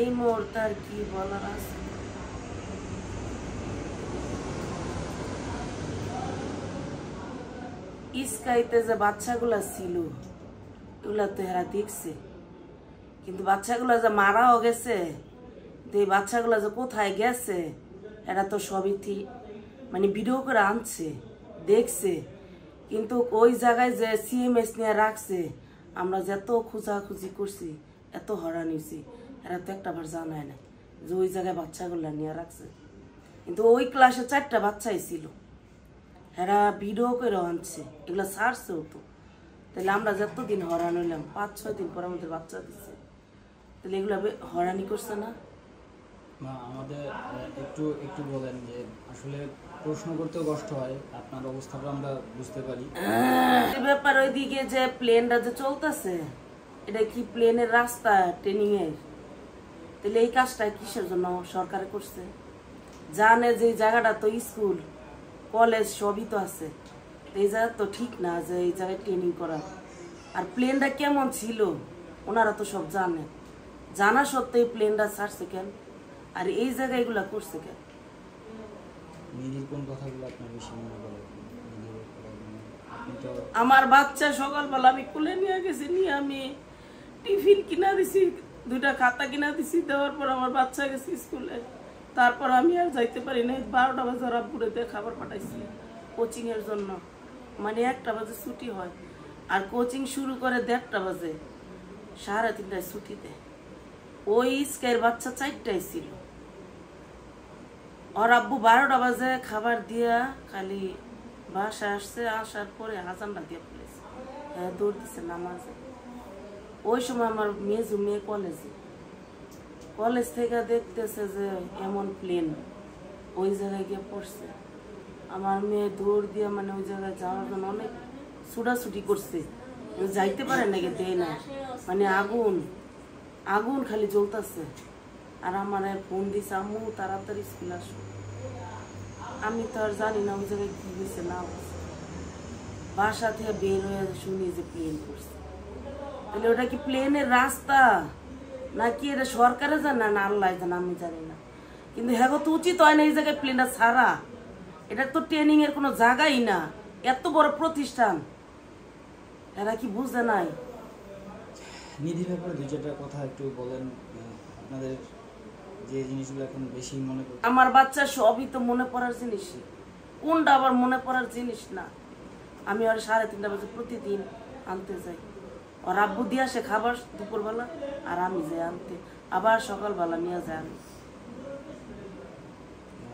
এই মুহূর্তে আর কি বলার আছে। ইস্কাইতে যে বাচ্চাগুলা ছিল এগুলা তো এরা দেখছে, কিন্তু বাচ্চাগুলা যে মারাও গেছে, এই বাচ্চাগুলা যে কোথায় গেছে এরা তো সবই মানে ভিডিও করে আনছে, দেখছে। কিন্তু ওই জায়গায় যে সিএমএস নিয়ে রাখছে, আমরা যত খোঁজাখুঁজি করছি, এত হরান হয়েছি, এরা তো একটা বার জানায় না যে ওই জায়গায় বাচ্চাগুলা নিয়ে রাখছে। কিন্তু ওই ক্লাসে 4টা বাচ্চাই ছিল, এরা ভিডিও করে আনছে, এগুলো ছাড়ছেও তো। তাহলে আমরা যতদিন হরান হইলাম, 5-6 দিন পর আমাদের বাচ্চা দিচ্ছে, তাহলে এগুলো হরানি করছে না? আমাদের একটু একটু বলেন যে আসলে প্রশ্ন করতেও কষ্ট হয়, আপনার অবস্থাটা আমরা বুঝতে পারি। ব্যাপার ওইদিকে যে প্লেনটা যে চলতেছে, এটা কি প্লেনের রাস্তা ট্রেনিং এর? তাহলে এই কাজটা কিসের জন্য সরকার করছে? জানে যে এই জায়গাটা তো স্কুল কলেজ সবই তো আছে, এই জায়গা তো ঠিক না যে এই জায়গায় ট্রেনিং করা। আর প্লেনটা কেমন ছিল ওনারা তো সব জানে, জানা সত্ত্বেও প্লেনটা ছাড়ছে কেন? আর এই জায়গায় এগুলা করছে কেন? নিজের কোন কথাগুলো আপনার বেশি মনে পড়ে? আমার বাচ্চা সকালবেলা আমি কোলে নিয়ে গেছি, নিয়ে আমি টিফিন কিনা দিছি, 2টা খাতা কিনা দিছি, দেওয়ার পর আমার বাচ্চা গেছে স্কুলে। তারপর আমি আর যাইতে পারি না, 12টা বাজে রাব্বুরে দিয়ে খাবার পাঠাইছি কোচিং এর জন্য। মানে 1টা বাজে ছুটি হয়, আর কোচিং শুরু করে 1:30টা বাজে, 3:30টায় ছুটি দেয়। ওই স্কাইয়ের বাচ্চা 4টায় ছিল, ওর আব্বু 12টা বাজে খাবার দিয়া খালি বাসায় আসছে, আসার পরে হাজানটা দিয়ে ফেলেছে, হ্যাঁ দৌড় দিচ্ছে নামাজে। ওই সময় আমার মেয়ে কলেজ থেকে দেখতেছে যে এমন প্লেন ওই জায়গায় গিয়ে পড়ছে। আমার মেয়ে দৌড় দিয়ে মানে ওই জায়গায় যাওয়ার জন্য অনেক ছুটাছুটি করছে, যাইতে পারে নাকি দেয় না, মানে আগুন খালি জ্বলতেছে। আর আমার ফোন দিছে, আম্মু তাড়াতাড়ি স্কুল আসো। আমি তো আর জানি না ওই জায়গায় কি হয়েছে না হয়েছে, বাসা থেকে বের হয়ে শুনি যে প্লেন করছে। তাহলে ওটা কি প্লেনের রাস্তা নাকি এটা সরকারে জানে না আল্লাহ জানে, আমি জানি না। কিন্তু হ্যাঁ তো উচিত হয় না এই জায়গায় প্লেনটা ছাড়া, এটা তো ট্রেনিং এর কোনো জায়গাই না, এত বড় প্রতিষ্ঠান, এরা কি বুঝে নাই? নিধির ব্যাপারে 2-4টা কথা একটু বলেন, আপনাদের যে জিনিসগুলো এখন বেশি মনে পড়ে। আমার বাচ্চা সবই তো মনে পড়ার জিনিস, কোনটা আবার মনে পড়ার জিনিস না? আমি আর 3:30 বাজে প্রতিদিন আনতে যাই, ওর আব্বু দিয়ে আসে খাবার দুপুরবেলা, আর আমি যাই আনতে, আবার সকালবেলা নিয়ে যাই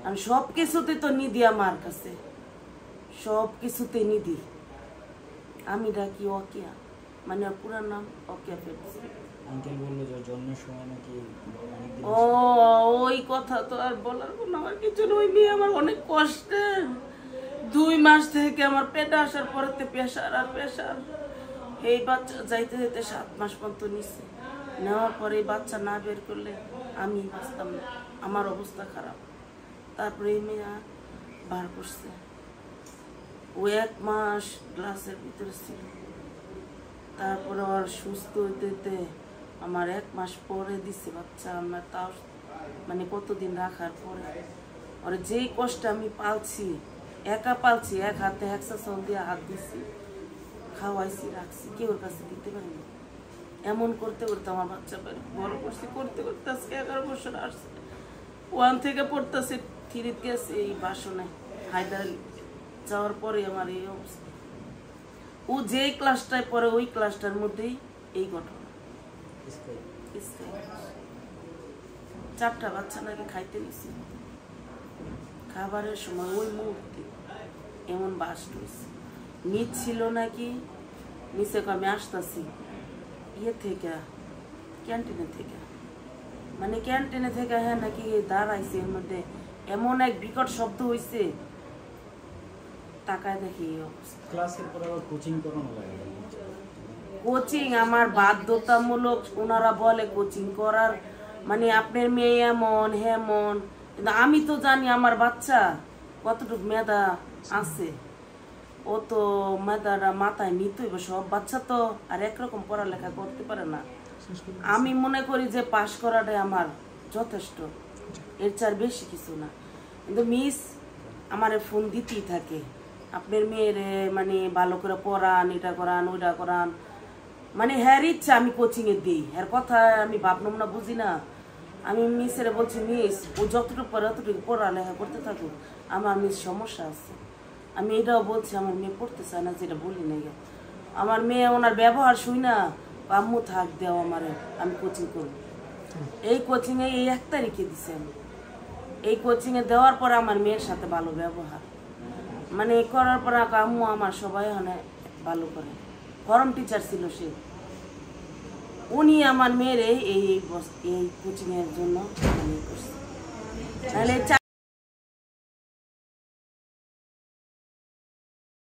আমি সব কিছুতে তো নিধি আমার কাছে, সব কিছুতে নিধি। আমি ডাকি অকিয়া, মানে পুরার নাম অকিয়া ফেরদৌসী। আঙ্কেল বললো যে জন্মের সময় নাকি ওই কথা তো আর বলার কোনো আমার কিছু নয়। মেয়ে আমার অনেক কষ্টের, 2 মাস থেকে আমার পেটে আসার পরেতে প্রেশার আর প্রেশার, এই বাচ্চা যাইতে যেতে 7 মাস পর্যন্ত নিচ্ছে, নেওয়ার পরে এই বাচ্চা না বের করলে আমি বাঁচতাম না, আমার অবস্থা খারাপ। তারপরে এই মেয়ে বার করছে, ও 1 মাস গ্লাসের ভিতরে ছিল, তারপরে ওর সুস্থ হইতে আমার 1 মাস পরে দিচ্ছে বাচ্চা। আমার তাও মানে কতদিন রাখার পরে ওর যেই কষ্ট আমি পালছি, একা পালছি, এক হাতে হেক্সাসন দিয়ে হাত দিচ্ছি, খাওয়াইছি, রাখছি, কেউ ওর কাছে দিতে পারিনি। এমন করতে করতে আমার বাচ্চা বড় করছি, করতে করতে আজকে 11 বছর আসছে। 1 থেকে পড়তেছে, 3 গেছে এই বাসনে হায়দার যাওয়ার পরে আমার এই অবস্থা। ও যেই ক্লাসটায় পড়ে ওই ক্লাসটার মধ্যেই এই ঘটনা। 4টা বাচ্চা নাকি খাইতে নিছি, খাবারের সময় ওই মুহূর্তে এমন বাস্ট হয়েছে। নিচ ছিল নাকি নিচে, আমি আসতেছি থেকে ক্যান্টিনে থেকে, মানে ক্যান্টিনে থেকে হ্যাঁ নাকি দাঁড়াইছে, এর মধ্যে এমন এক বিকট শব্দ হয়েছে, তাকায় দেখি এই অবস্থা। ক্লাসের পর আবার কোচিং করানো লাগে? কোচিং আমার বাধ্যতামূলক, ওনারা বলে কোচিং করার, মানে আপনার মেয়ে এমন হেমন, কিন্তু আমি তো জানি আমার বাচ্চা কতটুকু মেধা আছে, ও তো মেধাটা মাথায় নিতেই, সব বাচ্চা তো আর একরকম পড়ালেখা করতে পারে না। আমি মনে করি যে পাশ করাটাই আমার যথেষ্ট, এর চার বেশি কিছু না। কিন্তু মিস আমার ফোন দিতেই থাকে, আপনার মেয়ের মানে ভালো করে পড়ান, এটা করান ওইটা করান, মানে হ্যার ইচ্ছা আমি কোচিংয়ে দিই, হ্যার কথা আমি ভাবলাম না, বুঝি না। আমি মিসের বলছি, মিস ও যতটুকু পড়ে অতটুকু পড়ালেখা করতে থাকুক, আমার মিস সমস্যা আছে। আমি এটাও বলছি, আমার মেয়ে পড়তে চায় না, যেটা বলি না। আমার মেয়ে ওনার ব্যবহার শুই না, আম্মু থাক দেও আমারে, আমি কোচিং করব। এই কোচিংয়ে এই 1 তারিখে দিছে, আমি এই কোচিংয়ে দেওয়ার পর আমার মেয়ের সাথে ভালো ব্যবহার, মানে করার পর আম্মু আমার সবাই অনেক ভালো করে। ফরম টিচার ছিল সে, উনি আমার মেয়ের এই কোচিংয়ের জন্য করছে।